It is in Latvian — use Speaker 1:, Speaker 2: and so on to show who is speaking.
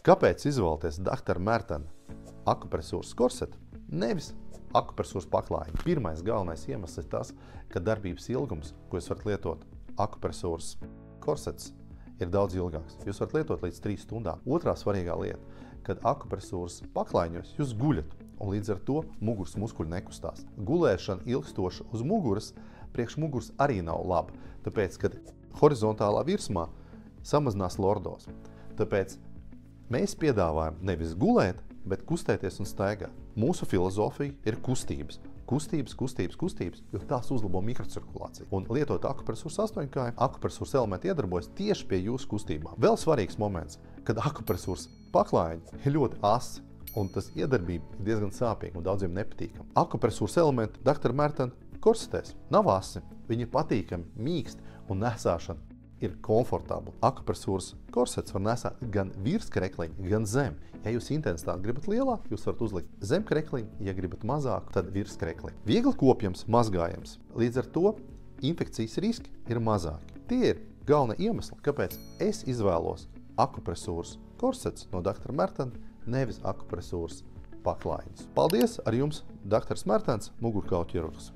Speaker 1: Kāpēc izvēlēties Dr. Mertena akupresūras korsetu, nevis akupresūras paklājiņu? Pirmais galvenais iemesls ir tas, ka darbības ilgums, ko jūs varat lietot akupresūras korsets, ir daudz ilgāks. Jūs varat lietot līdz 3 stundām. Otrā svarīgā lieta, kad akupresūras paklājiņos jūs guļat, un līdz ar to muguras muskuļi nekustās. Gulēšana ilgstoša uz muguras, priekš muguras arī nav laba, tāpēc, kad horizontālā virsmā samazinās lordos. Tāpēc mēs piedāvājam nevis gulēt, bet kustēties un staigāt. Mūsu filozofija ir kustības. Kustības, jo tās uzlabo mikrocirkulāciju. Un lietot akupresūras 8-kāju, akupresūras elementi iedarbojas tieši pie jūsu kustībām. Vēl svarīgs moments, kad akupresūras paklājiņi ir ļoti asi, un tas iedarbība ir diezgan sāpīga un daudziem nepatīkama. Akupresūras elementi Dr. Mertena korsetēs nav asi, viņi ir patīkami, mīksti un nesāšana ir komfortabli. Akupresūras korsets var nesāt gan virs krekliņa, gan zem. Ja jūs intensitāti gribat lielāk, jūs varat uzlikt zem krekliņa, ja gribat mazāk, tad virs krekliņa. Viegli kopjams, mazgājams. Līdz ar to infekcijas riski ir mazāki. Tie ir galvenie iemesli, kāpēc es izvēlos akupresūras korsets no Dr. Mertena, nevis akupresūras paklājiņus. Paldies, ar jums Dr. Mertens, mugurkaulu ķirurgs.